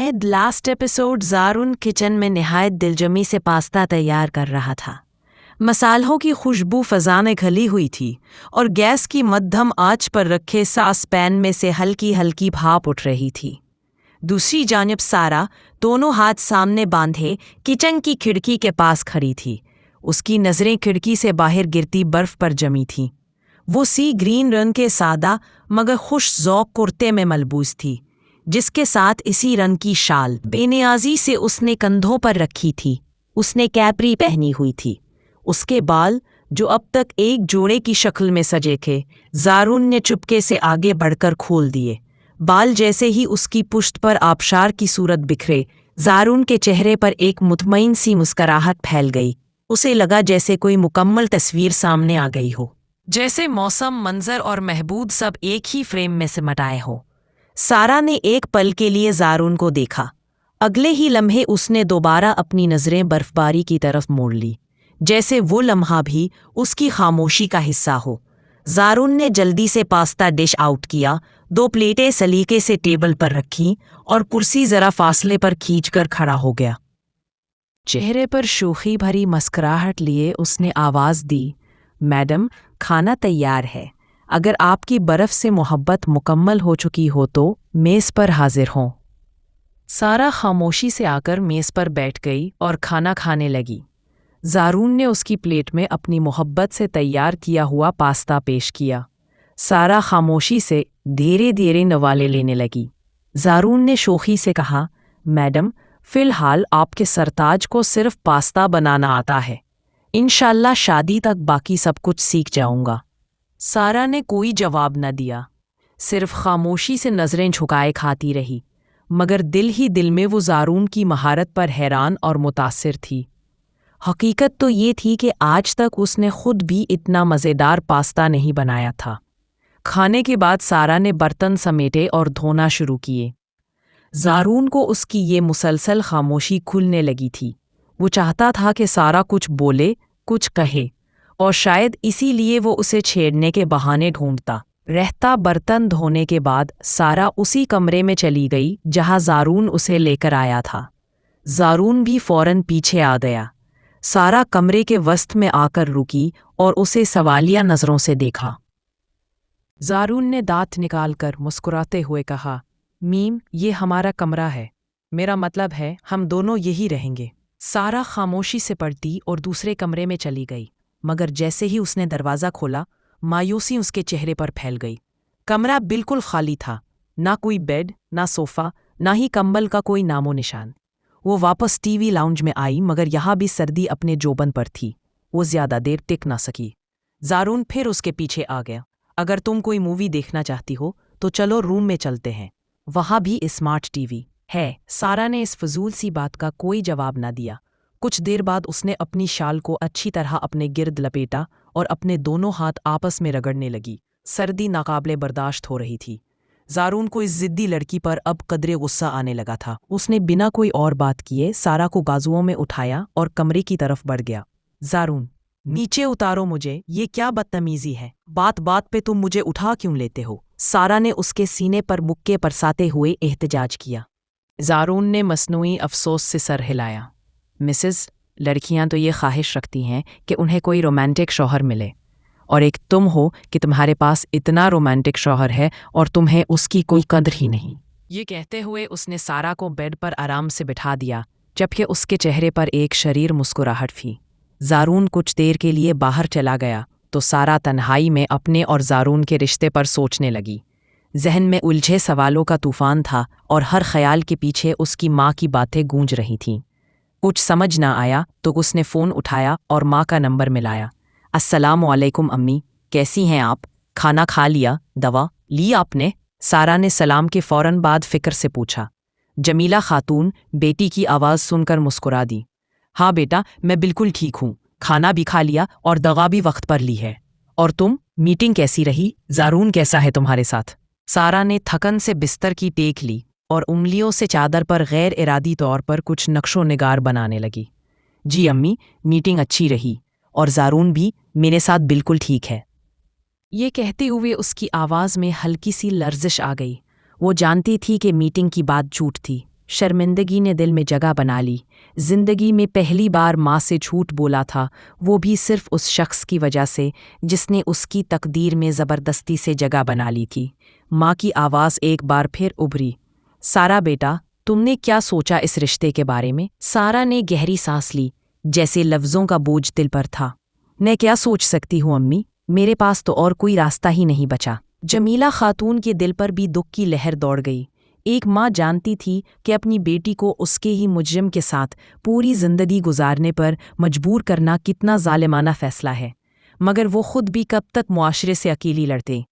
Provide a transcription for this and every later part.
शायद last episode ज़ारून kitchen में निहायत दिलजमी से पास्ता तैयार कर रहा था। मसालों की खुशबू फ़ज़ा में खली हुई थी और गैस की मध्यम आंच पर रखे सास पैन में से हल्की हल्की भाप उठ रही थी। दूसरी जानिब सारा दोनों हाथ सामने बांधे किचन की खिड़की के पास खड़ी थी। उसकी नज़रें खिड़की से बाहर गिरती बर्फ पर जमी थीं। वो सी ग्रीन रंग के सादा मगर खुश ज़ौक़ कुर्ते में मलबूस थी, जिसके साथ इसी रंग की शाल बेनियाजी से उसने कंधों पर रखी थी। उसने कैपरी पहनी हुई थी। उसके बाल, जो अब तक एक जोड़े की शक्ल में सजे थे, ज़ारून ने चुपके से आगे बढ़कर खोल दिए। बाल जैसे ही उसकी पुश्त पर आबशार की सूरत बिखरे, ज़ारून के चेहरे पर एक मुतमईन सी मुस्कुराहट फैल गई। उसे लगा जैसे कोई मुकम्मल तस्वीर सामने आ गई हो, जैसे मौसम, मंजर और महबूब सब एक ही फ्रेम में सिमटाए हो। सारा ने एक पल के लिए ज़ारून को देखा। अगले ही लम्हे उसने दोबारा अपनी नज़रें बर्फबारी की तरफ मोड़ ली, जैसे वो लम्हा भी उसकी खामोशी का हिस्सा हो। ज़ारून ने जल्दी से पास्ता डिश आउट किया, 2 प्लेटें सलीके से टेबल पर रखीं और कुर्सी ज़रा फासले पर खींचकर खड़ा हो गया। चेहरे पर शोखी भरी मुस्कुराहट लिए उसने आवाज़ दी, मैडम, खाना तैयार है। अगर आपकी बर्फ़ से मोहब्बत मुकम्मल हो चुकी हो तो मेज़ पर हाजिर हों। सारा खामोशी से आकर मेज़ पर बैठ गई और खाना खाने लगी। ज़ारून ने उसकी प्लेट में अपनी मोहब्बत से तैयार किया हुआ पास्ता पेश किया। सारा खामोशी से धीरे धीरे नवाले लेने लगी। ज़ारून ने शोखी से कहा, मैडम, फ़िलहाल आपके सरताज को सिर्फ पास्ता बनाना आता है। इंशाल्लाह शादी तक बाकी सब कुछ सीख जाऊंगा। सारा ने कोई जवाब न दिया, सिर्फ खामोशी से नज़रें झुकाए खाती रही, मगर दिल ही दिल में वो ज़ारून की महारत पर हैरान और मुतासिर थी। हकीकत तो ये थी कि आज तक उसने खुद भी इतना मज़ेदार पास्ता नहीं बनाया था। खाने के बाद सारा ने बर्तन समेटे और धोना शुरू किए। ज़ारून को उसकी ये मुसलसल खामोशी खुलने लगी थी। वो चाहता था कि सारा कुछ बोले, कुछ कहे, और शायद इसीलिए वो उसे छेड़ने के बहाने ढूंढता रहता। बर्तन धोने के बाद सारा उसी कमरे में चली गई जहां ज़ारून उसे लेकर आया था। ज़ारून भी फौरन पीछे आ गया। सारा कमरे के वस्त में आकर रुकी और उसे सवालिया नज़रों से देखा। ज़ारून ने दांत निकालकर मुस्कुराते हुए कहा, मीम, ये हमारा कमरा है। मेरा मतलब है हम दोनों यही रहेंगे। सारा खामोशी से पलटी और दूसरे कमरे में चली गई, मगर जैसे ही उसने दरवाज़ा खोला, मायूसी उसके चेहरे पर फैल गई। कमरा बिल्कुल खाली था, ना कोई बेड, ना सोफ़ा, ना ही कंबल का कोई नामो निशान। वो वापस टीवी लाउंज में आई, मगर यहाँ भी सर्दी अपने जोबन पर थी। वो ज़्यादा देर टिक ना सकी। ज़ारून फिर उसके पीछे आ गया। अगर तुम कोई मूवी देखना चाहती हो तो चलो रूम में चलते हैं, वहाँ भी स्मार्ट टीवी है। सारा ने इस फजूल सी बात का कोई जवाब ना दिया। कुछ देर बाद उसने अपनी शाल को अच्छी तरह अपने गिर्द लपेटा और अपने दोनों हाथ आपस में रगड़ने लगी। सर्दी नाकाबिले बर्दाश्त हो रही थी। ज़ारून को इस ज़िद्दी लड़की पर अब कदरे गुस्सा आने लगा था। उसने बिना कोई और बात किए सारा को बाजुओं में उठाया और कमरे की तरफ बढ़ गया। ज़ारून, नीचे उतारो मुझे, ये क्या बदतमीज़ी है? बात बात पे तुम मुझे उठा क्यों लेते हो? सारा ने उसके सीने पर मुक्के परसाते हुए एहतजाज किया। ज़ारून ने मसनूई अफसोस से सर हिलाया। मिसेस, लड़कियां तो ये ख्वाहिश रखती हैं कि उन्हें कोई रोमांटिक शौहर मिले, और एक तुम हो कि तुम्हारे पास इतना रोमांटिक शौहर है और तुम्हें उसकी कोई कदर ही नहीं। ये कहते हुए उसने सारा को बेड पर आराम से बिठा दिया, जबकि उसके चेहरे पर एक शरीर मुस्कुराहट थी। ज़ारून कुछ देर के लिए बाहर चला गया तो सारा तन्हाई में अपने और ज़ारून के रिश्ते पर सोचने लगी। जहन में उलझे सवालों का तूफान था और हर ख्याल के पीछे उसकी माँ की बातें गूंज रही थीं। कुछ समझ ना आया तो उसने फ़ोन उठाया और माँ का नंबर मिलाया। अस्सलामु अलैकुम अम्मी, कैसी हैं आप? खाना खा लिया? दवा ली आपने? सारा ने सलाम के फ़ौरन बाद फ़िक्र से पूछा। जमीला खातून बेटी की आवाज़ सुनकर मुस्कुरा दी। हाँ बेटा, मैं बिल्कुल ठीक हूँ, खाना भी खा लिया और दवा भी वक्त पर ली है। और तुम, मीटिंग कैसी रही? ज़ारून कैसा है तुम्हारे साथ? सारा ने थकन से बिस्तर की टेक ली और उंगलियों से चादर पर गैर इरादी तौर पर कुछ नक्शो निगार बनाने लगी। जी अम्मी, मीटिंग अच्छी रही और ज़ारून भी मेरे साथ बिल्कुल ठीक है। ये कहते हुए उसकी आवाज़ में हल्की सी लर्जिश आ गई। वो जानती थी कि मीटिंग की बात झूठ थी, शर्मिंदगी ने दिल में जगह बना ली। जिंदगी में पहली बार माँ से झूठ बोला था, वो भी सिर्फ उस शख्स की वजह से जिसने उसकी तकदीर में ज़बरदस्ती से जगह बना ली थी। माँ की आवाज़ एक बार फिर उभरी, सारा बेटा, तुमने क्या सोचा इस रिश्ते के बारे में? सारा ने गहरी सांस ली, जैसे लफ्ज़ों का बोझ दिल पर था। मैं क्या सोच सकती हूँ अम्मी, मेरे पास तो और कोई रास्ता ही नहीं बचा। जमीला खातून के दिल पर भी दुख की लहर दौड़ गई। एक माँ जानती थी कि अपनी बेटी को उसके ही मुजरिम के साथ पूरी जिंदगी गुजारने पर मजबूर करना कितना जालिमाना फैसला है, मगर वो खुद भी कब तक मुआशरे से अकेली लड़ते।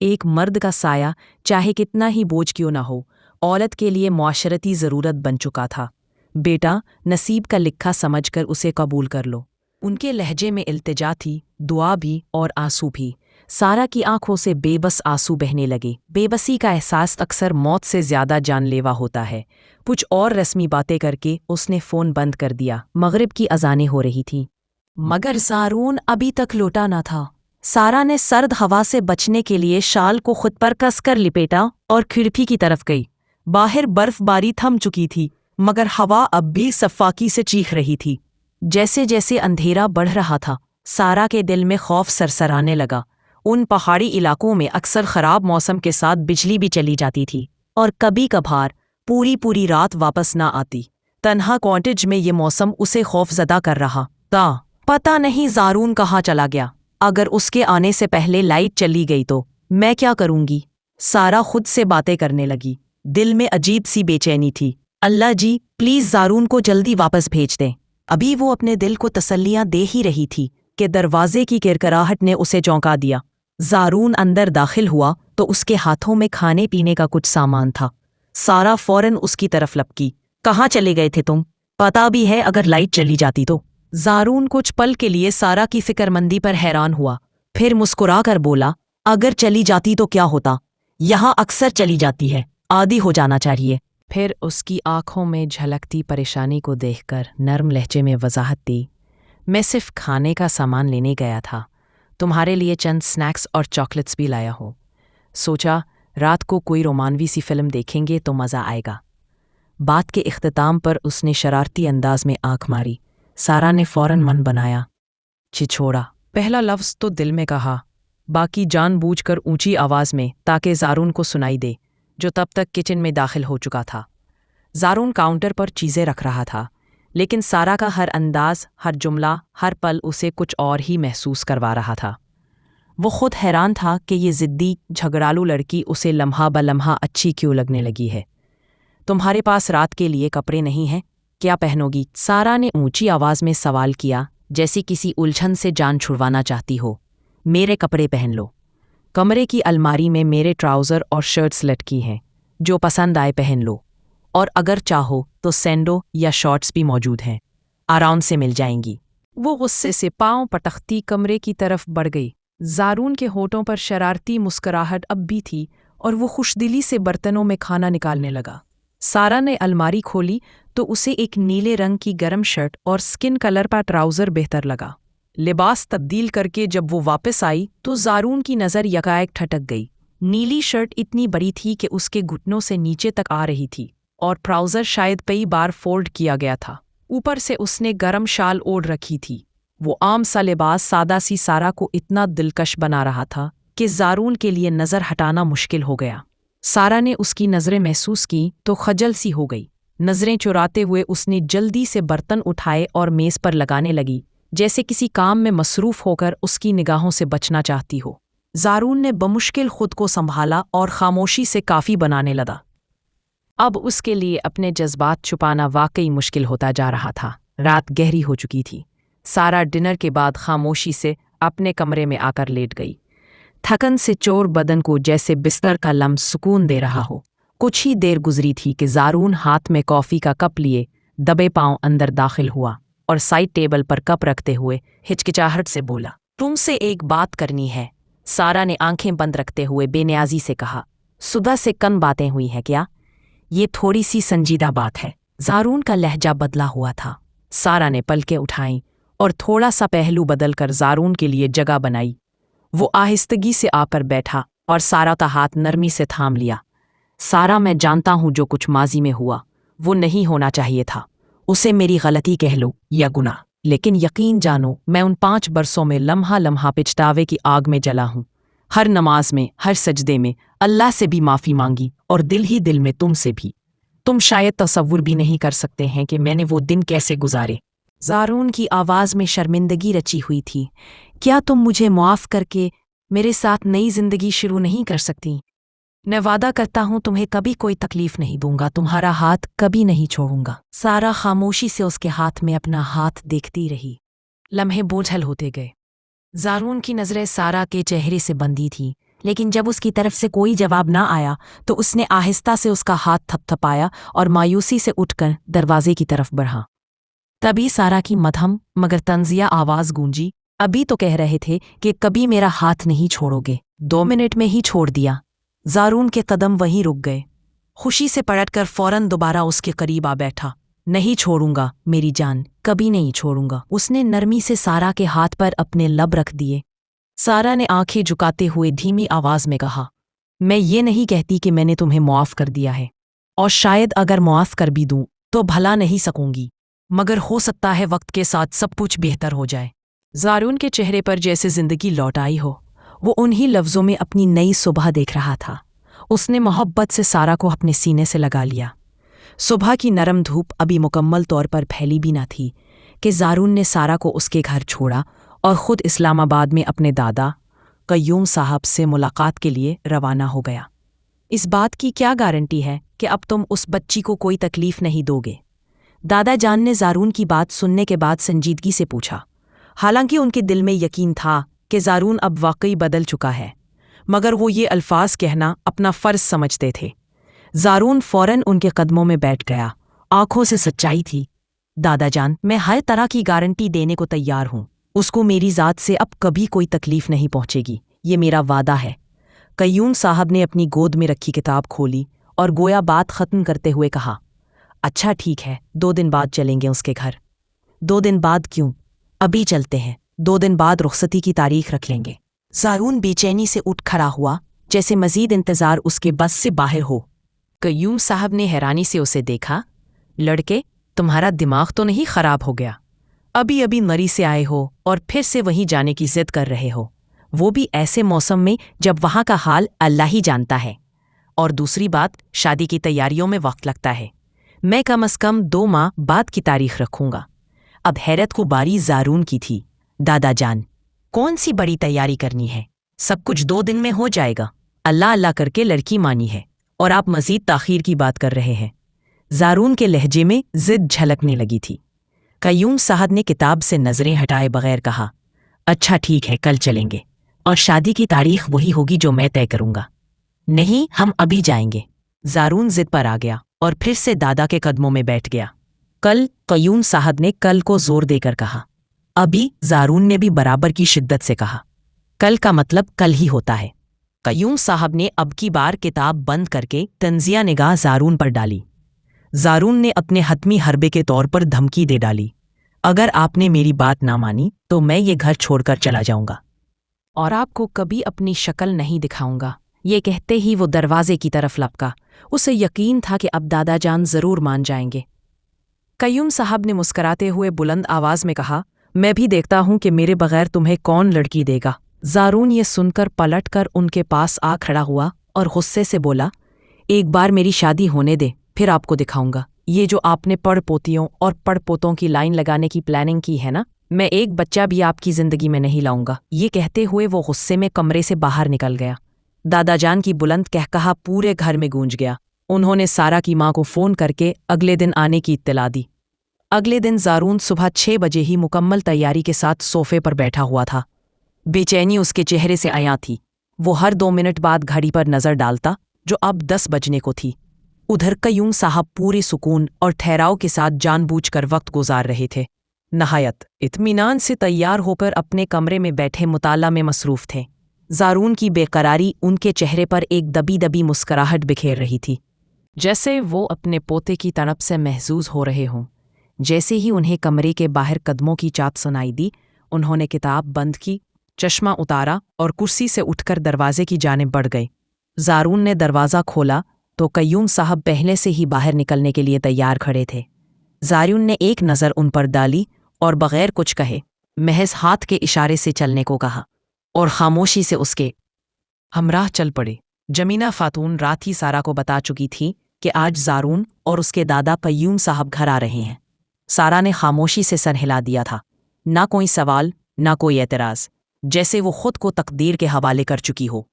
एक मर्द का साया चाहे कितना ही बोझ क्यों ना हो, औरत के लिए मुआशरती ज़रूरत बन चुका था। बेटा, नसीब का लिखा समझकर उसे कबूल कर लो। उनके लहजे में इल्तिजा थी, दुआ भी और आंसू भी। सारा की आंखों से बेबस आंसू बहने लगे। बेबसी का एहसास अक्सर मौत से ज्यादा जानलेवा होता है। कुछ और रस्मी बातें करके उसने फ़ोन बंद कर दिया। मगरिब की अज़ानें हो रही थीं, मगर ज़ारून अभी तक लौटा न था। सारा ने सर्द हवा से बचने के लिए शाल को खुद पर कसकर लिपेटा और खिड़की की तरफ गई। बाहर बर्फबारी थम चुकी थी, मगर हवा अब भी सफ़ाकी से चीख रही थी। जैसे जैसे अंधेरा बढ़ रहा था, सारा के दिल में खौफ सरसराने लगा। उन पहाड़ी इलाकों में अक्सर ख़राब मौसम के साथ बिजली भी चली जाती थी और कभी कभार पूरी पूरी रात वापस ना आती। तन्हा कॉटेज में ये मौसम उसे खौफजदा कर रहा था। पता नहीं ज़ारून कहाँ चला गया। अगर उसके आने से पहले लाइट चली गई तो मैं क्या करूँगी? सारा खुद से बातें करने लगी। दिल में अजीब सी बेचैनी थी। अल्लाह जी, प्लीज़ ज़ारून को जल्दी वापस भेज दें। अभी वो अपने दिल को तसल्लियाँ दे ही रही थी कि दरवाजे की किरकिराहट ने उसे चौंका दिया। ज़ारून अंदर दाखिल हुआ तो उसके हाथों में खाने पीने का कुछ सामान था। सारा फौरन उसकी तरफ लपकी। कहाँ चले गए थे तुम? पता भी है अगर लाइट चली जाती तो? ज़ारून कुछ पल के लिए सारा की फिक्रमंदी पर हैरान हुआ, फिर मुस्कुरा कर बोला, अगर चली जाती तो क्या होता? यहाँ अक्सर चली जाती है, आदी हो जाना चाहिए। फिर उसकी आंखों में झलकती परेशानी को देखकर नर्म लहजे में वजाहत दी, मैं सिर्फ खाने का सामान लेने गया था, तुम्हारे लिए चंद स्नैक्स और चॉकलेट्स भी लाया हूँ। सोचा रात को कोई रोमानवी सी फिल्म देखेंगे तो मज़ा आएगा। बात के इख्तिताम पर उसने शरारती अंदाज में आंख मारी। सारा ने फौरन मन बनाया, छिछोड़ा। पहला लफ्ज़ तो दिल में कहा, बाकी जानबूझकर ऊंची आवाज़ में, ताकि ज़ारून को सुनाई दे, जो तब तक किचन में दाखिल हो चुका था। ज़ारून काउंटर पर चीज़ें रख रहा था, लेकिन सारा का हर अंदाज, हर जुमला, हर पल उसे कुछ और ही महसूस करवा रहा था। वो खुद हैरान था कि ये ज़िद्दी झगड़ालू लड़की उसे लम्हा ब लम्हा अच्छी क्यों लगने लगी है। तुम्हारे पास रात के लिए कपड़े नहीं हैं? क्या पहनोगी? सारा ने ऊंची आवाज़ में सवाल किया, जैसी किसी उलझन से जान छुड़वाना चाहती हो। मेरे कपड़े पहन लो। कमरे की अलमारी में मेरे ट्राउज़र और शर्ट्स लटकी हैं, जो पसंद आए पहन लो, और अगर चाहो तो सैंडो या शॉर्ट्स भी मौजूद हैं, आराम से मिल जाएंगी। वो गुस्से से पांव पटकती कमरे की तरफ बढ़ गई। ज़ारून के होठों पर शरारती मुस्कुराहट अब भी थी और वो खुशदिली से बर्तनों में खाना निकालने लगा। सारा ने अलमारी खोली तो उसे एक नीले रंग की गर्म शर्ट और स्किन कलर का ट्राउज़र बेहतर लगा। लिबास तब्दील करके जब वो वापस आई तो ज़ारून की नज़र यकाएक ठटक गई। नीली शर्ट इतनी बड़ी थी कि उसके घुटनों से नीचे तक आ रही थी, और ट्राउज़र शायद कई बार फोल्ड किया गया था। ऊपर से उसने गरम शाल ओढ़ रखी थी। वो आम सा लिबास सादा सी सारा को इतना दिलकश बना रहा था कि ज़ारून के लिए नज़र हटाना मुश्किल हो गया। सारा ने उसकी नज़रें महसूस की तो खजल सी हो गई। नज़रें चुराते हुए उसने जल्दी से बर्तन उठाए और मेज़ पर लगाने लगी, जैसे किसी काम में मसरूफ़ होकर उसकी निगाहों से बचना चाहती हो। ज़ारून ने बमुश्किल खुद को संभाला और खामोशी से काफ़ी बनाने लगा। अब उसके लिए अपने जज्बात छुपाना वाकई मुश्किल होता जा रहा था। रात गहरी हो चुकी थी। सारा डिनर के बाद खामोशी से अपने कमरे में आकर लेट गई। थकन से चोर बदन को जैसे बिस्तर का लम्स सुकून दे रहा हो। कुछ ही देर गुजरी थी कि ज़ारून हाथ में कॉफ़ी का कप लिए दबे पांव अंदर दाखिल हुआ और साइड टेबल पर कप रखते हुए हिचकिचाहट से बोला, तुमसे एक बात करनी है। सारा ने आंखें बंद रखते हुए बेनियाजी से कहा, सुबह से कम बातें हुई हैं क्या? ये थोड़ी सी संजीदा बात है। ज़ारून का लहजा बदला हुआ था। सारा ने पलकें उठाईं और थोड़ा सा पहलू बदलकर ज़ारून के लिए जगह बनाई। वो आहिस्तगी से आकर बैठा और सारा का हाथ नरमी से थाम लिया। सारा, मैं जानता हूँ जो कुछ माजी में हुआ وہ نہیں ہونا چاہیے تھا۔ اسے میری غلطی کہہ لو یا گناہ، لیکن یقین جانو میں ان 5 برسوں میں لمحہ لمحہ پچھتاوے کی آگ میں جلا ہوں۔ ہر نماز میں، ہر سجدے میں اللہ سے بھی معافی مانگی اور دل ہی دل میں تم سے بھی۔ تم شاید تصور بھی نہیں کر سکتے ہیں کہ میں نے وہ دن کیسے گزارے۔ زارون کی آواز میں شرمندگی رچی ہوئی تھی۔ کیا تم مجھے معاف کر کے میرے ساتھ نئی زندگی شروع نہیں کر سکتی؟ میں وعدہ کرتا ہوں تمہیں کبھی کوئی تکلیف نہیں دوں گا، تمہارا ہاتھ کبھی نہیں چھوڑوں گا۔ سارا خاموشی سے اس کے ہاتھ میں اپنا ہاتھ دیکھتی رہی۔ لمحے بوجھل ہوتے گئے۔ زارون کی نظریں سارا کے چہرے سے بندھی تھیں، لیکن جب اس کی طرف سے کوئی جواب نہ آیا تو اس نے آہستہ سے اس کا ہاتھ تھپ تھپایا اور مایوسی سے اٹھ کر دروازے کی طرف بڑھا۔ تبھی سارا کی مدھم مگر طنزیہ آواز گونجی، ابھی تو کہہ رہے تھے کہ کبھی میرا ہاتھ نہیں چھوڑو گے، 2 منٹ میں ہی چھوڑ دیا۔ زارون کے قدم وہیں رک گئے۔ خوشی سے پلٹ کر فوراً دوبارہ اس کے قریب آ بیٹھا۔ نہیں چھوڑوں گا میری جان، کبھی نہیں چھوڑوں گا۔ اس نے نرمی سے سارا کے ہاتھ پر اپنے لب رکھ دیے۔ سارا نے آنکھیں جھکاتے ہوئے دھیمی آواز میں کہا، میں یہ نہیں کہتی کہ میں نے تمہیں معاف کر دیا ہے، اور شاید اگر معاف کر بھی دوں تو بھلا نہیں سکوں گی، مگر ہو سکتا ہے وقت کے ساتھ سب کچھ بہتر ہو جائے۔ زارون کے چہرے پر جیسے زندگی لوٹ آئی ہو، وہ انہی لفظوں میں اپنی نئی صبح دیکھ رہا تھا۔ اس نے محبت سے سارا کو اپنے سینے سے لگا لیا۔ صبح کی نرم دھوپ ابھی مکمل طور پر پھیلی بھی نہ تھی کہ زارون نے سارا کو اس کے گھر چھوڑا اور خود اسلام آباد میں اپنے دادا قیوم صاحب سے ملاقات کے لیے روانہ ہو گیا۔ اس بات کی کیا گارنٹی ہے کہ اب تم اس بچی کو کوئی تکلیف نہیں دو گے؟ دادا جان نے زارون کی بات سننے کے بعد سنجیدگی سے پوچھا۔ حالانکہ ان کے دل میں یقین تھا کہ زارون اب واقعی بدل چکا ہے، مگر وہ یہ الفاظ کہنا اپنا فرض سمجھتے تھے۔ زارون فوراً ان کے قدموں میں بیٹھ گیا۔ آنکھوں سے سچائی تھی۔ دادا جان، میں ہر طرح کی گارنٹی دینے کو تیار ہوں۔ اس کو میری ذات سے اب کبھی کوئی تکلیف نہیں پہنچے گی، یہ میرا وعدہ ہے۔ قیوم صاحب نے اپنی گود میں رکھی کتاب کھولی اور گویا بات ختم کرتے ہوئے کہا، اچھا ٹھیک ہے، 2 دن بعد چلیں گے اس کے گھر۔ 2 دن بعد کیوں؟ ابھی چلتے ہیں، 2 دن بعد رخصتی کی تاریخ رکھ لیں گے۔ زارون بے چینی سے اٹھ کھڑا ہوا، جیسے مزید انتظار اس کے بس سے باہر ہو۔ قیوم صاحب نے حیرانی سے اسے دیکھا۔ لڑکے، تمہارا دماغ تو نہیں خراب ہو گیا؟ ابھی ابھی مری سے آئے ہو اور پھر سے وہیں جانے کی ضد کر رہے ہو، وہ بھی ایسے موسم میں جب وہاں کا حال اللہ ہی جانتا ہے۔ اور دوسری بات، شادی کی تیاریوں میں وقت لگتا ہے، میں کم از کم 2 ماہ بعد کی تاریخ رکھوں گا۔ اب حیرت کو باری زارون کی تھی۔ دادا جان، کون سی بڑی تیاری کرنی ہے؟ سب کچھ 2 دن میں ہو جائے گا۔ اللہ اللہ کر کے لڑکی مانی ہے اور آپ مزید تاخیر کی بات کر رہے ہیں۔ زارون کے لہجے میں ضد جھلکنے لگی تھی۔ قیوم صاحب نے کتاب سے نظریں ہٹائے بغیر کہا، اچھا ٹھیک ہے، کل چلیں گے، اور شادی کی تاریخ وہی ہوگی جو میں طے کروں گا۔ نہیں، ہم ابھی جائیں گے۔ زارون ضد پر آ گیا اور پھر سے دادا کے قدموں میں بیٹھ گیا۔ کل؟ قیوم صاحب نے کل کو زور دے کر کہا۔ ابھی؟ زارون نے بھی برابر کی شدت سے کہا۔ کل کا مطلب کل ہی ہوتا ہے۔ قیوم صاحب نے اب کی بار کتاب بند کر کے طنزیہ نگاہ زارون پر ڈالی۔ زارون نے اپنے حتمی حربے کے طور پر دھمکی دے ڈالی، اگر آپ نے میری بات نہ مانی تو میں یہ گھر چھوڑ کر چلا جاؤں گا، اور آپ کو کبھی اپنی شکل نہیں دکھاؤں گا۔ یہ کہتے ہی وہ دروازے کی طرف لپکا۔ اسے یقین تھا کہ اب دادا جان ضرور مان جائیں گے۔ قیوم صاحب نے مسکراتے ہوئے بلند آواز میں کہا، میں بھی دیکھتا ہوں کہ میرے بغیر تمہیں کون لڑکی دے گا۔ زارون یہ سن کر پلٹ کر ان کے پاس آ کھڑا ہوا اور غصے سے بولا، ایک بار میری شادی ہونے دے، پھر آپ کو دکھاؤں گا۔ یہ جو آپ نے پڑ پوتیوں اور پڑ پوتوں کی لائن لگانے کی پلاننگ کی ہے نا، میں ایک بچہ بھی آپ کی زندگی میں نہیں لاؤں گا۔ یہ کہتے ہوئے وہ غصے میں کمرے سے باہر نکل گیا۔ دادا جان کی بلند کہکہا پورے گھر میں گونج گیا۔ انہوں نے سارا کی ماں کو فون کر کے اگلے دن آنے کی اطلاع دی۔ اگلے دن زارون صبح 6 بجے ہی مکمل تیاری کے ساتھ صوفے پر بیٹھا ہوا تھا۔ بے چینی اس کے چہرے سے عیاں تھی۔ وہ ہر 2 منٹ بعد گھڑی پر نظر ڈالتا جو اب 10 بجنے کو تھی۔ ادھر قیوم صاحب پورے سکون اور ٹھہراؤ کے ساتھ جان بوجھ کر وقت گزار رہے تھے۔ نہایت اطمینان سے تیار ہو کر اپنے کمرے میں بیٹھے مطالعہ میں مصروف تھے۔ زارون کی بے قراری ان کے چہرے پر ایک دبی دبی مسکراہٹ بکھیر رہی تھی، جیسے وہ اپنے پوتے کی تڑپ سے محظوظ ہو رہے ہوں۔ جیسے ہی انہیں کمرے کے باہر قدموں کی چاپ سنائی دی، انہوں نے کتاب بند کی، چشمہ اتارا اور کرسی سے اٹھ کر دروازے کی جانب بڑھ گئے۔ زارون نے دروازہ کھولا तो कय्यूम साहब पहले से ही बाहर निकलने के लिए तैयार खड़े थे। ज़ारून ने एक नज़र उन पर डाली और बगैर कुछ कहे महज हाथ के इशारे से चलने को कहा और खामोशी से उसके हमराह चल पड़े। जमीना खातून रात ही सारा को बता चुकी थी कि आज ज़ारून और उसके दादा कय्यूम साहब घर आ रहे हैं। सारा ने खामोशी से सर हिला दिया था, ना कोई सवाल ना कोई एतराज़, जैसे वो खुद को तकदीर के हवाले कर चुकी हो।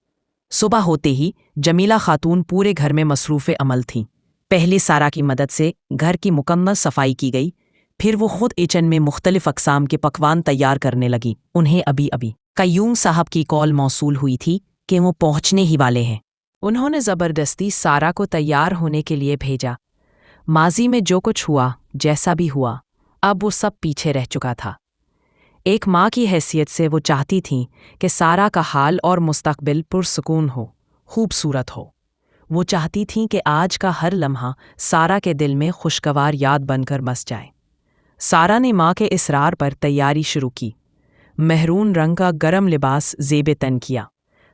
सुबह होते ही जमीला खातून पूरे घर में मसरूफ़ अमल थीं। पहले सारा की मदद से घर की मुकम्मल सफाई की गई, फिर वो खुद किचन में मुख्तलिफ अक़साम के पकवान तैयार करने लगी। उन्हें अभी अभी कय्यूम साहब की कॉल मौसूल हुई थी कि वो पहुंचने ही वाले हैं। उन्होंने ज़बरदस्ती सारा को तैयार होने के लिए भेजा। माजी में जो कुछ हुआ, जैसा भी हुआ, अब वो सब पीछे रह चुका था। एक माँ की हैसियत से वो चाहती थीं कि सारा का हाल और मुस्तक़बिल पुरसुकून हो, खूबसूरत हो। वो चाहती थीं कि आज का हर लम्हा सारा के दिल में खुशगवार याद बनकर बस जाए। सारा ने माँ के इसरार पर तैयारी शुरू की। महरून रंग का गरम लिबास ज़ेब तन किया,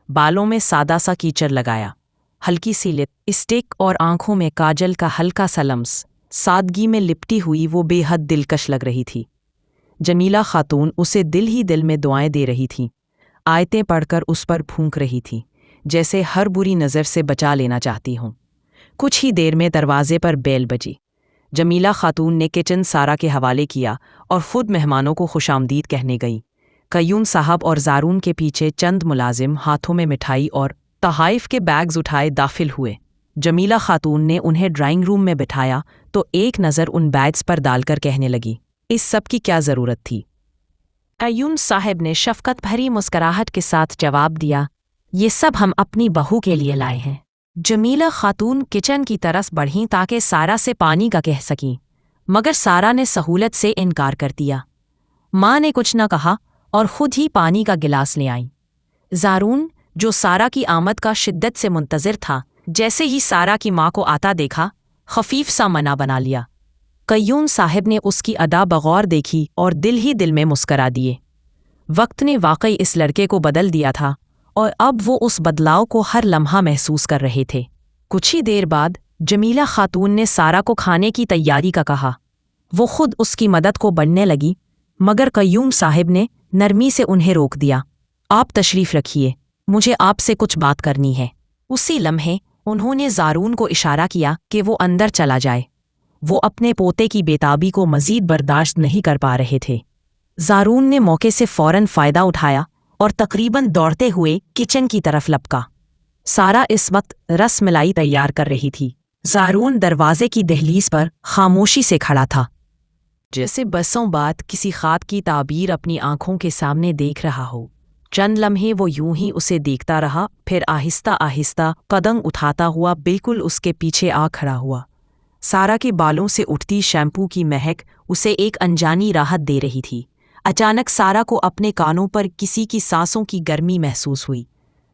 बालों में सादा सा कीचड़ लगाया, हल्की सी लिप स्टिक और आंखों में काजल का हल्का सा लम्स। सादगी में लिपटी हुई वो बेहद दिलकश लग रही थी। जमीला खातून उसे दिल ही दिल में दुआएं दे रही थीं, आयतें पढ़कर उस पर फूंक रही थीं, जैसे हर बुरी नज़र से बचा लेना चाहती हों। कुछ ही देर में दरवाजे पर बेल बजी। जमीला खातून ने किचन सारा के हवाले किया और ख़ुद मेहमानों को खुशामदीद कहने गई। कय्यूम साहब और ज़ारून के पीछे चंद मुलाजिम हाथों में मिठाई और तहाइफ के बैग्स उठाए दाखिल हुए। जमीला खातून ने उन्हें ड्राइंग रूम में बिठाया तो एक नज़र उन बैग्स पर डालकर कहने लगी, इस सब की क्या ज़रूरत थी? कय्यूम साहब ने शफ़क़त भरी मुस्कराहट के साथ जवाब दिया, ये सब हम अपनी बहू के लिए लाए हैं। जमीला खातून किचन की तरफ बढ़ीं ताकि सारा से पानी का कह सकीं, मगर सारा ने सहूलत से इनकार कर दिया। माँ ने कुछ न कहा और ख़ुद ही पानी का गिलास ले आई। ज़ारून, जो सारा की आमद का शिद्दत से मुंतज़िर था, जैसे ही सारा की माँ को आता देखा, खफीफ सा मना बना लिया। कय्यूम साहब ने उसकी अदा बगौर देखी और दिल ही दिल में मुस्करा दिए। वक्त ने वाकई इस लड़के को बदल दिया था और अब वो उस बदलाव को हर लम्हा महसूस कर रहे थे। कुछ ही देर बाद जमीला खातून ने सारा को खाने की तैयारी का कहा। वो खुद उसकी मदद को बढ़ने लगी, मगर कय्यूम साहब ने नरमी से उन्हें रोक दिया। आप तशरीफ़ रखिए, मुझे आपसे कुछ बात करनी है। उसी लम्हे उन्होंने ज़ारून को इशारा किया कि वो अंदर चला जाए। वो अपने पोते की बेताबी को मज़ीद बर्दाश्त नहीं कर पा रहे थे। ज़ारून ने मौके से फ़ौरन फ़ायदा उठाया और तकरीबन दौड़ते हुए किचन की तरफ लपका। सारा इस वक्त रस मलाई तैयार कर रही थी। ज़ारून दरवाजे की दहलीज पर खामोशी से खड़ा था, जैसे बरसों बाद किसी ख़ात की ताबीर अपनी आंखों के सामने देख रहा हो। चंद लम्हे वो यूं ही उसे देखता रहा, फिर आहिस्ता आहिस्ता कदम उठाता हुआ बिल्कुल उसके पीछे आ खड़ा हुआ। सारा के बालों से उठती शैम्पू की महक उसे एक अनजानी राहत दे रही थी। अचानक सारा को अपने कानों पर किसी की सांसों की गर्मी महसूस हुई।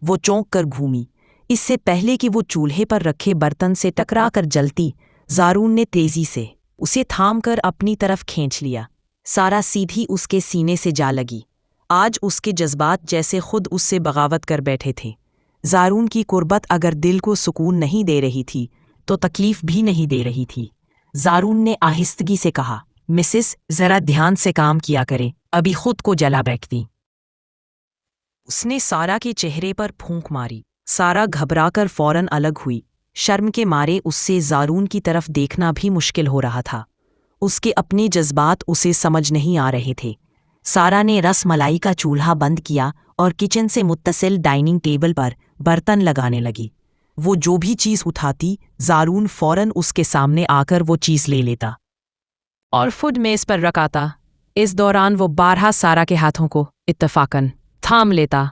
वो चौंक कर घूमी। इससे पहले कि वो चूल्हे पर रखे बर्तन से टकरा कर जलती, ज़ारून ने तेज़ी से उसे थाम कर अपनी तरफ खींच लिया। सारा सीधी उसके सीने से जा लगी। आज उसके जज्बात जैसे खुद उससे बगावत कर बैठे थे। ज़ारून की कुर्बत अगर दिल को सुकून नहीं दे रही थी तो तकलीफ़ भी नहीं दे रही थी। ज़ारून ने आहिस्तगी से कहा, मिसिस, ज़रा ध्यान से काम किया करें, अभी खुद को जला बैठती। उसने सारा के चेहरे पर फूंक मारी। सारा घबराकर फ़ौरन अलग हुई। शर्म के मारे उससे ज़ारून की तरफ देखना भी मुश्किल हो रहा था। उसके अपने जज्बात उसे समझ नहीं आ रहे थे। सारा ने रस मलाई का चूल्हा बंद किया और किचन से मुत्तसिल डाइनिंग टेबल पर बर्तन लगाने लगी। वो जो भी चीज़ उठाती, ज़ारून फ़ौरन उसके सामने आकर वो चीज़ ले लेता और फुड मेज़ पर रखाता। इस दौरान वो बारहा सारा के हाथों को इत्तफ़ाक़न थाम लेता।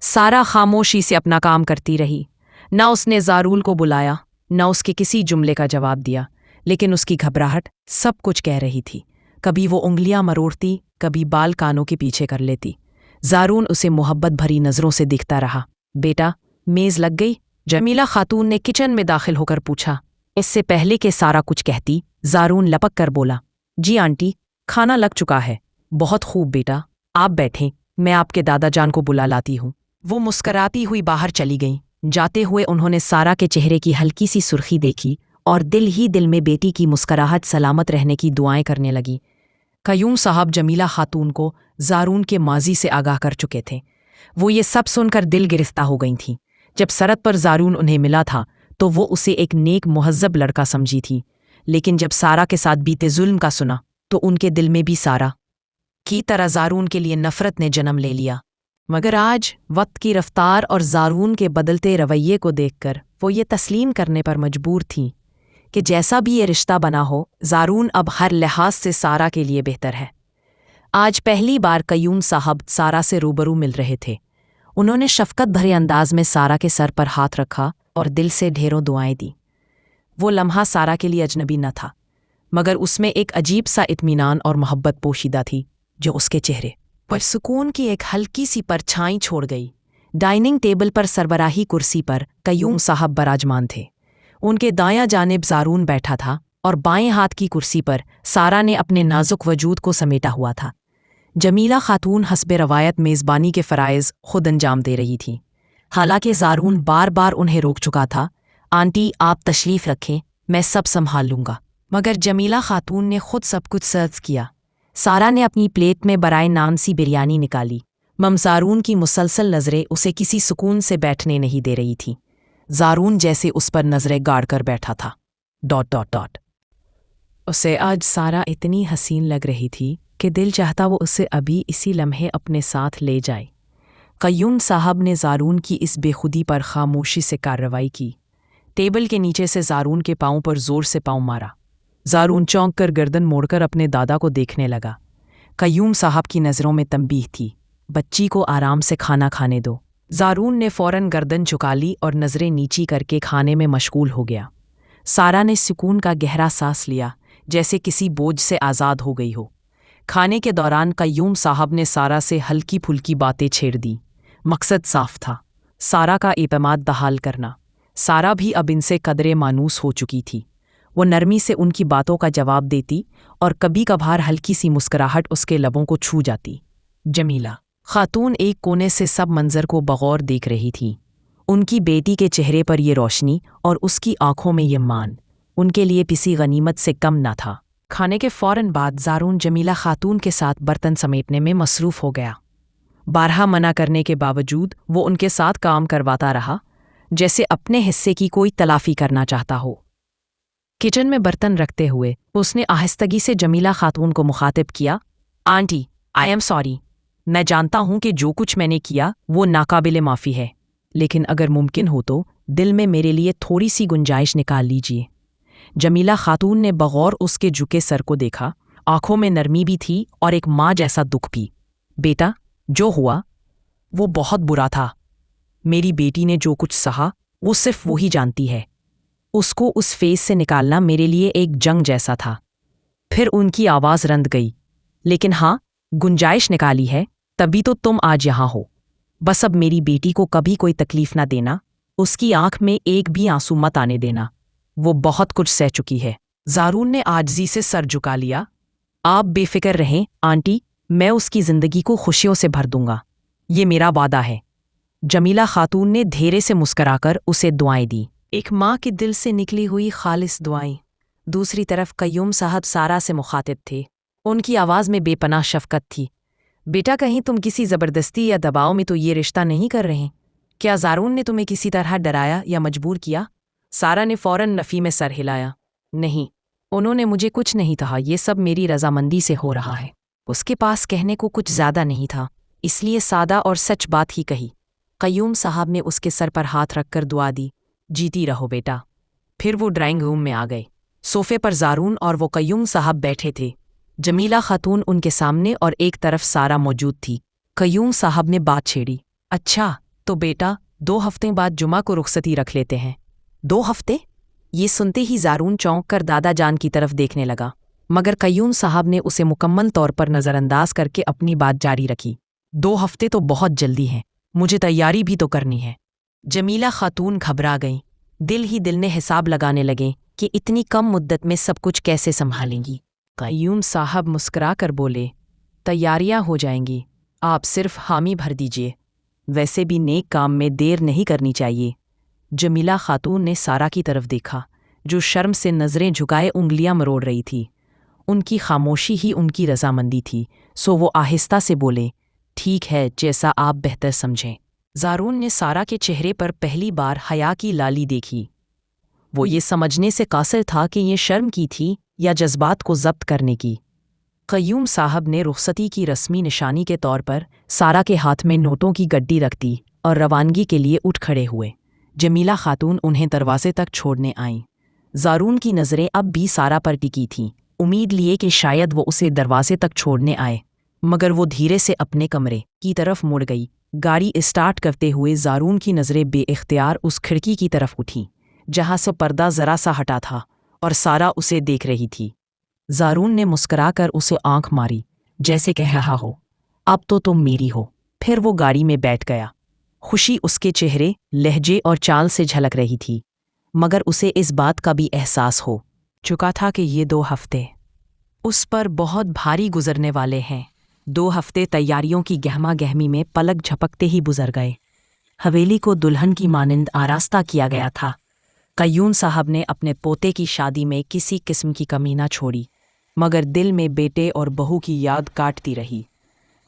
सारा खामोशी से अपना काम करती रही। न उसने ज़ारून को बुलाया, न उसके किसी जुमले का जवाब दिया, लेकिन उसकी घबराहट सब कुछ कह रही थी। कभी वो उंगलियां मरोड़ती, कभी बाल कानों के पीछे कर लेती। ज़ारून उसे मोहब्बत भरी नज़रों से देखता रहा। बेटा, मेज़ लग गई? जमीला खातून ने किचन में दाखिल होकर पूछा। इससे पहले कि सारा कुछ कहती, ज़ारून लपक कर बोला, जी आंटी, खाना लग चुका है। बहुत खूब बेटा, आप बैठें, मैं आपके दादा जान को बुला लाती हूँ। वो मुस्कराती हुई बाहर चली गई। जाते हुए उन्होंने सारा के चेहरे की हल्की सी सुर्खी देखी और दिल ही दिल में बेटी की मुस्कुराहट सलामत रहने की दुआएं करने लगी। कयूम साहब जमीला खातून को ज़ारून के माजी से आगाह कर चुके थे। वो ये सब सुनकर दिल गिरफ्ता हो गई थीं। जब सरहद पर ज़ारून उन्हें मिला था तो वो उसे एक नेक मुहज़्ज़ब लड़का समझी थी, लेकिन जब सारा के साथ बीते जुल्म का सुना तो उनके दिल में भी सारा की तरह ज़ारून के लिए नफ़रत ने जन्म ले लिया। मगर आज वक्त की रफ्तार और ज़ारून के बदलते रवैये को देखकर वो ये तस्लीम करने पर मजबूर थीं कि जैसा भी ये रिश्ता बना हो, ज़ारून अब हर लिहाज से सारा के लिए बेहतर है। आज पहली बार कयूम साहब सारा से रूबरू मिल रहे थे। उन्होंने शफ़क़त भरे अंदाज में सारा के सर पर हाथ रखा और दिल से ढेरों दुआएं दी। वो लम्हा सारा के लिए अजनबी न था, मगर उसमें एक अजीब सा इत्मीनान और मोहब्बत पोशीदा थी जो उसके चेहरे पर सुकून की एक हल्की सी परछाई छोड़ गई। डाइनिंग टेबल पर सरबराही कुर्सी पर कयूम साहब बराजमान थे। उनके दायां जानिब ज़ारून बैठा था और बाएं हाथ की कुर्सी पर सारा ने अपने नाजुक वजूद को समेटा हुआ था। जमीला खातून हस्बे रवायत मेज़बानी के फ़राइज़ खुद अंजाम दे रही थी। हालांकि ज़ारून बार बार उन्हें रोक चुका था, आंटी आप तशरीफ़ रखें, मैं सब संभाल लूँगा, मगर जमीला खातून ने खुद सब कुछ सर्व किया। सारा ने अपनी प्लेट में बराए नान सी बिरयानी निकाली। ज़ारून की मुसलसल नज़रें उसे किसी सुकून से बैठने नहीं दे रही थीं। ज़ारून जैसे उस पर नज़रें गाड़ कर बैठा था। ... उसे आज सारा इतनी हसीन लग रही थी कि दिल चाहता वो उसे अभी इसी लम्हे अपने साथ ले जाए। कयूम साहब ने ज़ारून की इस बेखुदी पर खामोशी से कार्रवाई की। टेबल के नीचे से ज़ारून के पाँव पर ज़ोर से पाँव मारा। ज़ारून चौंक कर गर्दन मोड़कर अपने दादा को देखने लगा। कयूम साहब की नज़रों में तंबीह थी, बच्ची को आराम से खाना खाने दो। ज़ारून ने फ़ौरन गर्दन झुका ली और नज़रें नीची करके खाने में मशगूल हो गया। सारा ने सुकून का गहरा सांस लिया, जैसे किसी बोझ से आज़ाद हो गई हो। खाने के दौरान कयूम साहब ने सारा से हल्की फुल्की बातें छेड़ दी। मकसद साफ था, सारा का एतमाद बहाल करना। सारा भी अब इनसे कदरे मानूस हो चुकी थी। वो नरमी से उनकी बातों का जवाब देती और कभी कभार हल्की सी मुस्कुराहट उसके लबों को छू जाती। जमीला खातून एक कोने से सब मंजर को बगौर देख रही थी। उनकी बेटी के चेहरे पर ये रोशनी और उसकी आंखों में ये मान उनके लिए किसी गनीमत से कम न था। खाने के फ़ौरन बाद ज़ारून जमीला खातून के साथ बर्तन समेटने में मसरूफ़ हो गया। बारहा मना करने के बावजूद वो उनके साथ काम करवाता रहा, जैसे अपने हिस्से की कोई तलाफ़ी करना चाहता हो। किचन में बर्तन रखते हुए उसने आहिस्तगी से जमीला खातून को मुखातिब किया, आंटी आई एम सॉरी, मैं जानता हूँ कि जो कुछ मैंने किया वो नाकाबिले माफ़ी है, लेकिन अगर मुमकिन हो तो दिल में मेरे लिए थोड़ी सी गुंजाइश निकाल लीजिए। जमीला खातून ने बगौर उसके झुके सर को देखा। आंखों में नरमी भी थी और एक माँ जैसा दुख भी। बेटा, जो हुआ वो बहुत बुरा था। मेरी बेटी ने जो कुछ सहा वो सिर्फ वही जानती है। उसको उस फेस से निकालना मेरे लिए एक जंग जैसा था। फिर उनकी आवाज़ रंध गई, लेकिन हाँ, गुंजाइश निकाली है, तभी तो तुम आज यहाँ हो। बस अब मेरी बेटी को कभी कोई तकलीफ ना देना, उसकी आंख में एक भी आंसू मत आने देना। वो बहुत कुछ सह चुकी है। ज़ारून ने आजिज़ी से सर झुका लिया। आप बेफिक्र रहें आंटी, मैं उसकी ज़िंदगी को खुशियों से भर दूंगा, ये मेरा वादा है। जमीला खातून ने धीरे से मुस्कराकर उसे दुआएं दी, एक माँ के दिल से निकली हुई खालिस दुआएं। दूसरी तरफ कयूम साहब सारा से मुखातिब थे। उनकी आवाज़ में बेपनाह शफ़क़त थी। बेटा, कहीं तुम किसी ज़बरदस्ती या दबाव में तो ये रिश्ता नहीं कर रहे? क्या ज़ारून ने तुम्हें किसी तरह डराया या मजबूर किया? सारा ने फ़ौरन नफ़ी में सर हिलाया। नहीं, उन्होंने मुझे कुछ नहीं कहा, ये सब मेरी रजामंदी से हो रहा है। उसके पास कहने को कुछ ज़्यादा नहीं था, इसलिए सादा और सच बात ही कही। कयूम साहब ने उसके सर पर हाथ रखकर दुआ दी, जीती रहो बेटा। फिर वो ड्राइंग रूम में आ गए। सोफ़े पर ज़ारून और वो कयूम साहब बैठे थे। जमीला खातून उनके सामने और एक तरफ सारा मौजूद थी। कयूम साहब ने बात छेड़ी, अच्छा तो बेटा 2 हफ्ते बाद जुमा को रुखसती रख लेते हैं। 2 हफ्ते? ये सुनते ही ज़ारून चौंक कर दादा जान की तरफ देखने लगा, मगर कयूम साहब ने उसे मुकम्मल तौर पर नज़रअंदाज करके अपनी बात जारी रखी। 2 हफ्ते तो बहुत जल्दी हैं, मुझे तैयारी भी तो करनी है। जमीला खातून घबरा गईं। दिल ही दिल ने हिसाब लगाने लगे कि इतनी कम मुद्दत में सब कुछ कैसे संभालेंगी। कयूम साहब मुस्कुरा कर बोले, तैयारियां हो जाएंगी, आप सिर्फ हामी भर दीजिए। वैसे भी नेक काम में देर नहीं करनी चाहिए। जमीला खातून ने सारा की तरफ देखा, जो शर्म से नज़रें झुकाए उंगलियां मरोड़ रही थी। उनकी खामोशी ही उनकी रजामंदी थी, सो वो आहिस्ता से बोले, ठीक है, जैसा आप बेहतर समझें। ज़ारून ने सारा के चेहरे पर पहली बार हया की लाली देखी। वो ये समझने से कासिर था कि ये शर्म की थी या जज्बात को ज़ब्त करने की। क़य्यूम साहब ने रुखसती की रस्मी निशानी के तौर पर सारा के हाथ में नोटों की गड्डी रख दी और रवानगी के लिए उठ खड़े हुए। जमीला खातून उन्हें दरवाजे तक छोड़ने आईं। ज़ारून की नज़रें अब भी सारा पर टिकी थीं, उम्मीद लिए कि शायद वो उसे दरवाजे तक छोड़ने आए, मगर वो धीरे से अपने कमरे की तरफ मुड़ गई। गाड़ी स्टार्ट करते हुए ज़ारून की नज़रें बेइख्तियार उस खिड़की की तरफ उठीं जहाँ से पर्दा ज़रा सा हटा था और सारा उसे देख रही थी। ज़ारून ने मुस्कुराकर उसे आंख मारी, जैसे कह रहा हो, अब तो तुम मेरी हो। फिर वो गाड़ी में बैठ गया। खुशी उसके चेहरे, लहजे और चाल से झलक रही थी, मगर उसे इस बात का भी एहसास हो चुका था कि ये 2 हफ्ते उस पर बहुत भारी गुजरने वाले हैं। 2 हफ्ते तैयारियों की गहमा गहमी में पलक झपकते ही गुजर गए। हवेली को दुल्हन की मानिंद आरास्ता किया गया था। क़य्यूम साहब ने अपने पोते की शादी में किसी किस्म की कमी न छोड़ी, मगर दिल में बेटे और बहू की याद काटती रही।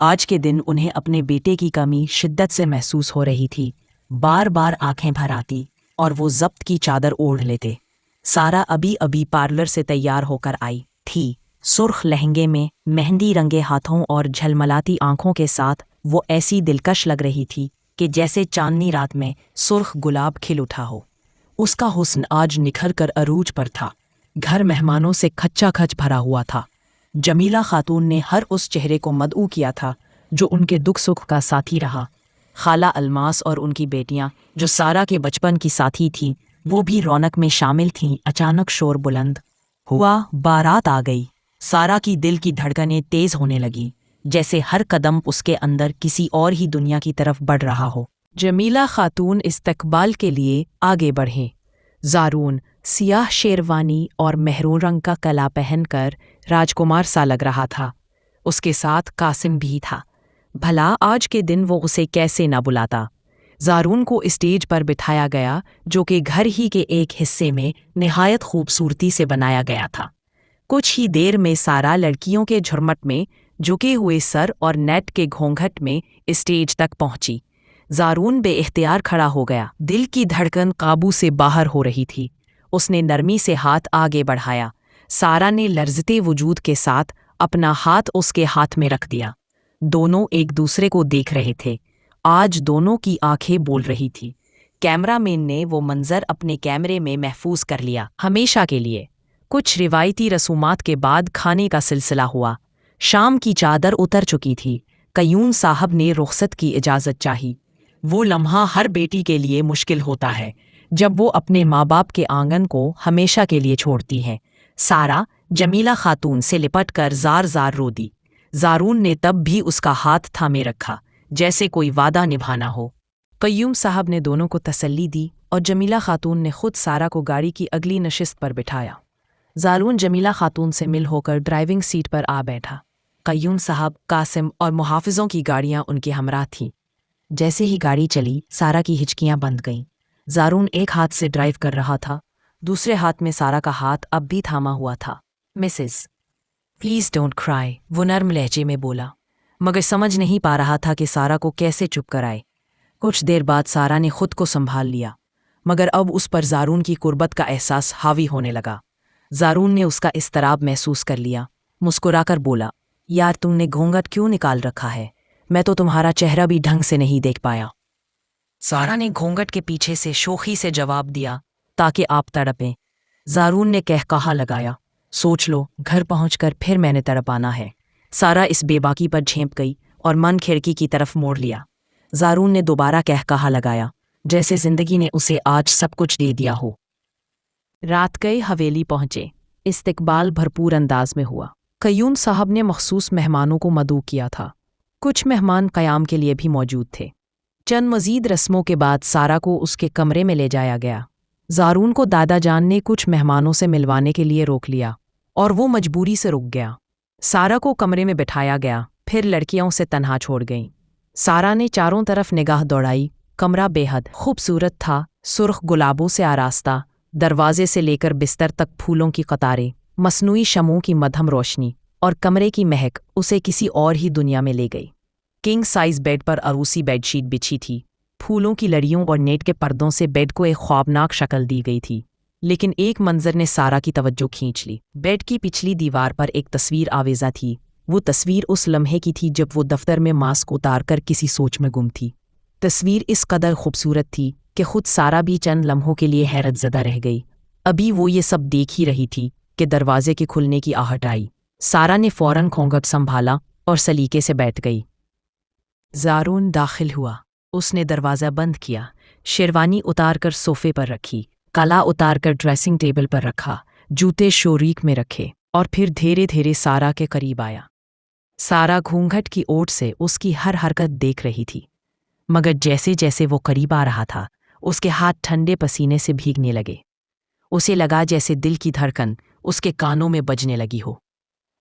आज के दिन उन्हें अपने बेटे की कमी शिद्दत से महसूस हो रही थी। बार बार आंखें भर आती और वो ज़ब्त की चादर ओढ़ लेते। सारा अभी अभी पार्लर से तैयार होकर आई थी। सुर्ख लहंगे में, मेहंदी रंगे हाथों और झलमलाती आंखों के साथ वो ऐसी दिलकश लग रही थी कि जैसे चांदनी रात में सुर्ख गुलाब खिल उठा हो। उसका हुस्न आज निखर कर अरूज पर था। घर मेहमानों से खच्चा खच भरा हुआ था। जमीला खातून ने हर उस चेहरे को मदऊ किया था जो उनके दुख सुख का साथी रहा। खाला अलमास और उनकी बेटियां, जो सारा के बचपन की साथी थीं, वो भी रौनक में शामिल थीं। अचानक शोर बुलंद हुआ, बारात आ गई। सारा की दिल की धड़कनें तेज होने लगी, जैसे हर कदम उसके अंदर किसी और ही दुनिया की तरफ बढ़ रहा हो। जमीला खातून इस्तकबाल के लिए आगे बढ़े। ज़ारून सियाह शेरवानी और मेहरून रंग का कला पहनकर राजकुमार सा लग रहा था। उसके साथ कासिम भी था। भला आज के दिन वो उसे कैसे न बुलाता। ज़ारून को स्टेज पर बिठाया गया, जो कि घर ही के एक हिस्से में निहायत खूबसूरती से बनाया गया था। कुछ ही देर में सारा लड़कियों के झुरमट में, झुके हुए सर और नेट के घोंघट में स्टेज तक पहुंची। ज़ारून बेइख्तियार खड़ा हो गया। दिल की धड़कन काबू से बाहर हो रही थी। उसने नरमी से हाथ आगे बढ़ाया। सारा ने लर्ज़ते वजूद के साथ अपना हाथ उसके हाथ में रख दिया। दोनों एक दूसरे को देख रहे थे। आज दोनों की आंखें बोल रही थी। कैमरामैन ने वो मंजर अपने कैमरे में महफूज कर लिया, हमेशा के लिए। कुछ रिवायती रसूमात के बाद खाने का सिलसिला हुआ। शाम की चादर उतर चुकी थी। क़य्यूम साहब ने रुखसत की इजाज़त चाही। वो लम्हा हर बेटी के लिए मुश्किल होता है जब वो अपने माँ बाप के आंगन को हमेशा के लिए छोड़ती है। सारा जमीला खातून से लिपट कर जार जार रो दी। ज़ारून ने तब भी उसका हाथ थामे रखा, जैसे कोई वादा निभाना हो। क़य्यूम साहब ने दोनों को तसल्ली दी और जमीला खातून ने खुद सारा को गाड़ी की अगली नशिस्त पर बिठाया। ज़ारून जमीला खातून से मिल होकर ड्राइविंग सीट पर आ बैठा। क़य्यूम साहब, कासिम और मुहाफ़िज़ों की गाड़ियाँ उनके हमराह थीं। जैसे ही गाड़ी चली, सारा की हिचकियाँ बंद गईं। ज़ारून एक हाथ से ड्राइव कर रहा था, दूसरे हाथ में सारा का हाथ अब भी थामा हुआ था। मिसेस, प्लीज़ डोंट क्राई, वो नर्म लहजे में बोला, मगर समझ नहीं पा रहा था कि सारा को कैसे चुप कराए। कुछ देर बाद सारा ने खुद को संभाल लिया, मगर अब उस पर ज़ारून की कुर्बत का एहसास हावी होने लगा। ज़ारून ने उसका इस्तराब महसूस कर लिया। मुस्कुराकर बोला, यार तुमने घूंघट क्यों निकाल रखा है? मैं तो तुम्हारा चेहरा भी ढंग से नहीं देख पाया। सारा ने घूंघट के पीछे से शोखी से जवाब दिया, ताकि आप तड़पें। ज़ारून ने कहकहा लगाया, सोच लो, घर पहुंचकर फिर मैंने तड़पाना है। सारा इस बेबाकी पर झेंप गई और मन खिड़की की तरफ मोड़ लिया। ज़ारून ने दोबारा कहकहा लगाया, जैसे जिंदगी ने उसे आज सब कुछ दे दिया हो। रात गए हवेली पहुंचे। इस्तकबाल भरपूर अंदाज में हुआ। क़य्यूम साहब ने मखसूस मेहमानों को मदऊ किया था। कुछ मेहमान क़याम के लिए भी मौजूद थे। चंद मज़ीद रस्मों के बाद सारा को उसके कमरे में ले जाया गया। ज़ारून को दादा जान ने कुछ मेहमानों से मिलवाने के लिए रोक लिया और वो मजबूरी से रुक गया। सारा को कमरे में बिठाया गया, फिर लड़कियों से तन्हा छोड़ गई। सारा ने चारों तरफ निगाह दौड़ाई कमरा बेहद खूबसूरत था, सुर्ख गुलाबों से आरास्ता, दरवाजे से लेकर बिस्तर तक फूलों की कतारें, मसनूई शमों की मध्यम रोशनी और कमरे की महक उसे किसी और ही दुनिया में ले गई। किंग साइज बेड पर अरूसी बेडशीट बिछी थी। फूलों की लड़ियों और नेट के पर्दों से बेड को एक ख्वाबनाक शक्ल दी गई थी। लेकिन एक मंजर ने सारा की तवज्जो खींच ली। बेड की पिछली दीवार पर एक तस्वीर आवेजा थी। वो तस्वीर उस लम्हे की थी जब वो दफ्तर में मास्क उतार कर किसी सोच में गुम थी। तस्वीर इस कदर खूबसूरत थी कि खुद सारा भी चंद लम्हों के लिए हैरतज़दा रह गई। अभी वो ये सब देख ही रही थी कि दरवाजे के खुलने की आहट आई। सारा ने फौरन घोंघट संभाला और सलीके से बैठ गई। ज़ारून दाखिल हुआ। उसने दरवाज़ा बंद किया, शेरवानी उतार कर सोफे पर रखी, कला उतार कर ड्रेसिंग टेबल पर रखा, जूते शोरीक में रखे और फिर धीरे धीरे सारा के करीब आया। सारा घूंघट की ओट से उसकी हर हरकत देख रही थी, मगर जैसे जैसे वो करीब आ रहा था उसके हाथ ठंडे पसीने से भीगने लगे। उसे लगा जैसे दिल की धड़कन उसके कानों में बजने लगी हो।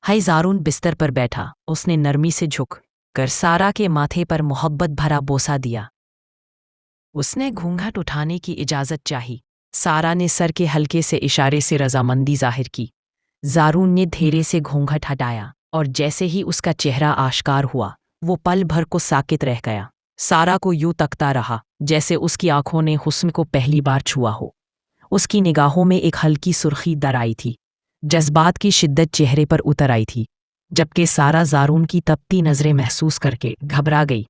हाय ज़ारून बिस्तर पर बैठा, उसने नरमी से झुक कर सारा के माथे पर मोहब्बत भरा बोसा दिया। उसने घूंघट उठाने की इजाज़त चाही। सारा ने सर के हल्के से इशारे से रजामंदी जाहिर की। ज़ारून ने धीरे से घूंघट हटाया और जैसे ही उसका चेहरा आश्कार हुआ वो पल भर को साकित रह गया। सारा को यूं तकता रहा जैसे उसकी आंखों ने हुस्न को पहली बार छुआ हो। उसकी निगाहों में एक हल्की सुर्खी दर आई थी, जज्बात की शिद्दत चेहरे पर उतर आई थी, जबकि सारा ज़ारून की तपती नज़रें महसूस करके घबरा गई।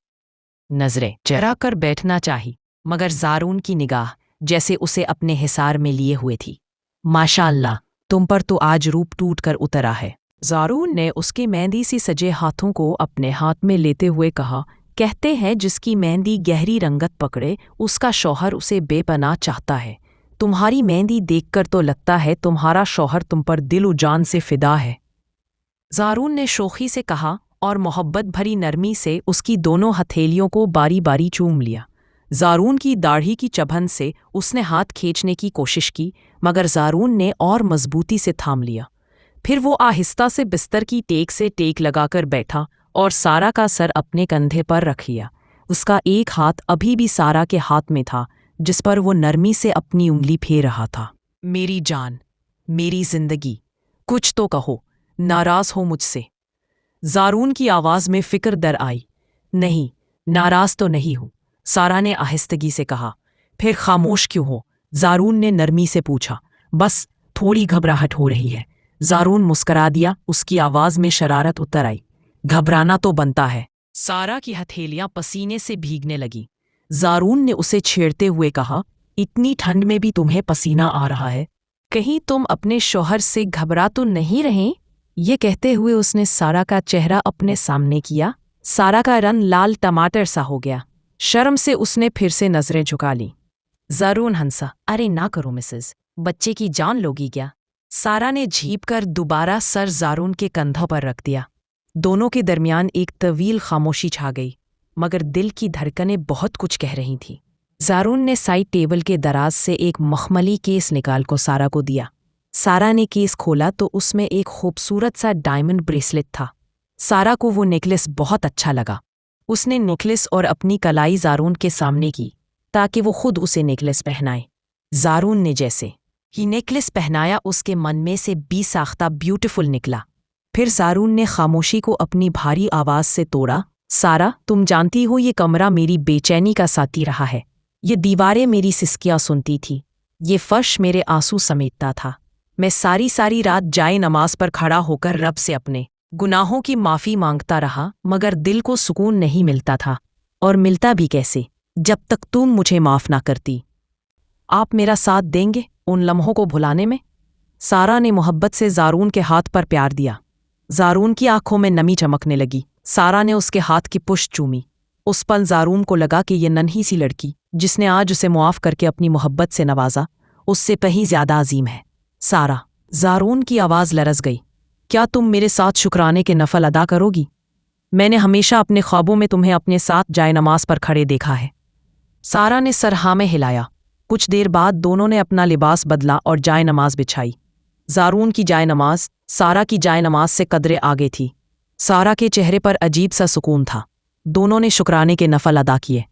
नज़रें चरा कर बैठना चाही, मगर ज़ारून की निगाह जैसे उसे अपने हिसार में लिए हुए थी। माशाअल्लाह, तुम पर तो आज रूप टूट कर उतरा है। ज़ारून ने उसके मेहंदी सी सजे हाथों को अपने हाथ में लेते हुए कहा, कहते हैं जिसकी मेहंदी गहरी रंगत पकड़े उसका शौहर उसे बेपनाह चाहता है। तुम्हारी मेहंदी देखकर तो लगता है तुम्हारा शौहर तुम पर दिल जान से फिदा है। ज़ारून ने शोखी से कहा और मोहब्बत भरी नरमी से उसकी दोनों हथेलियों को बारी बारी चूम लिया। ज़ारून की दाढ़ी की चभन से उसने हाथ खींचने की कोशिश की, मगर ज़ारून ने और मजबूती से थाम लिया। फिर वो आहिस्ता से बिस्तर की टेक से टेक लगाकर बैठा और सारा का सर अपने कंधे पर रख लिया। उसका एक हाथ अभी भी सारा के हाथ में था, जिस पर वो नरमी से अपनी उंगली फेर रहा था। मेरी जान, मेरी जिंदगी, कुछ तो कहो, नाराज हो मुझसे। ज़ारून की आवाज़ में फिक्र दर आई। नहीं, नाराज तो नहीं हूँ, सारा ने आहिस्तगी से कहा। फिर खामोश क्यों हो? ज़ारून ने नरमी से पूछा। बस थोड़ी घबराहट हो रही है। ज़ारून मुस्करा दिया, उसकी आवाज़ में शरारत उतर आई। घबराना तो बनता है। सारा की हथेलियां पसीने से भीगने लगी। ज़ारून ने उसे छेड़ते हुए कहा, इतनी ठंड में भी तुम्हें पसीना आ रहा है? कहीं तुम अपने शौहर से घबरा तो नहीं रहे? ये कहते हुए उसने सारा का चेहरा अपने सामने किया। सारा का रंग लाल टमाटर सा हो गया। शर्म से उसने फिर से नजरें झुका ली। ज़ारून हंसा, अरे ना करो मिसेस, बच्चे की जान लोगी क्या? सारा ने झीप कर दोबारा सर ज़ारून के कंधों पर रख दिया। दोनों के दरमियान एक तवील खामोशी छा गई, मगर दिल की धड़कनें बहुत कुछ कह रही थीं। ज़ारून ने साइड टेबल के दराज से एक मखमली केस निकाल को सारा को दिया। सारा ने केस खोला तो उसमें एक खूबसूरत सा डायमंड ब्रेसलेट था। सारा को वो नेकलेस बहुत अच्छा लगा। उसने नेकलेस और अपनी कलाई ज़ारून के सामने की ताकि वो खुद उसे नेकलेस पहनाए। ज़ारून ने जैसे ही नेकलेस पहनाया उसके मन में से बेसाख्ता ब्यूटीफुल निकला। फिर ज़ारून ने खामोशी को अपनी भारी आवाज़ से तोड़ा। सारा, तुम जानती हो ये कमरा मेरी बेचैनी का साथी रहा है। ये दीवारें मेरी सिसकियाँ सुनती थी, ये फर्श मेरे आंसू समेटता था। मैं सारी सारी रात जाए नमाज पर खड़ा होकर रब से अपने गुनाहों की माफ़ी मांगता रहा, मगर दिल को सुकून नहीं मिलता था, और मिलता भी कैसे जब तक तुम मुझे माफ़ ना करती। आप मेरा साथ देंगे उन लम्हों को भुलाने में? सारा ने मोहब्बत से ज़ारून के हाथ पर प्यार दिया। ज़ारून की आंखों में नमी चमकने लगी। सारा ने उसके हाथ की पुश्त चूमी। उस पल ज़ारून को लगा कि ये नन्ही सी लड़की जिसने आज उसे मुआफ़ करके अपनी मोहब्बत से नवाजा, उससे कहीं ज़्यादा अजीम है। सारा, ज़ारून की आवाज़ लरज़ गई, क्या तुम मेरे साथ शुक्राने के नफल अदा करोगी? मैंने हमेशा अपने ख्वाबों में तुम्हें अपने साथ जाए नमाज पर खड़े देखा है। सारा ने सर हाँ में हिलाया। कुछ देर बाद दोनों ने अपना लिबास बदला और जाए नमाज बिछाई। ज़ारून की जाए नमाज सारा की जाए नमाज से कदरे आगे थी। सारा के चेहरे पर अजीब सा सुकून था। दोनों ने शुक्राने के नफल अदा किए।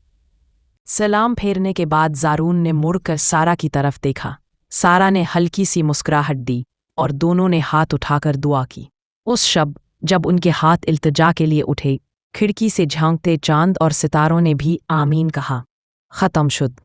सलाम फेरने के बाद ज़ारून ने मुड़कर सारा की तरफ देखा। सारा ने हल्की सी मुस्कुराहट दी और दोनों ने हाथ उठाकर दुआ की। उस शब जब उनके हाथ इल्तिजा के लिए उठे, खिड़की से झांकते चांद और सितारों ने भी आमीन कहा। ख़त्म शुद।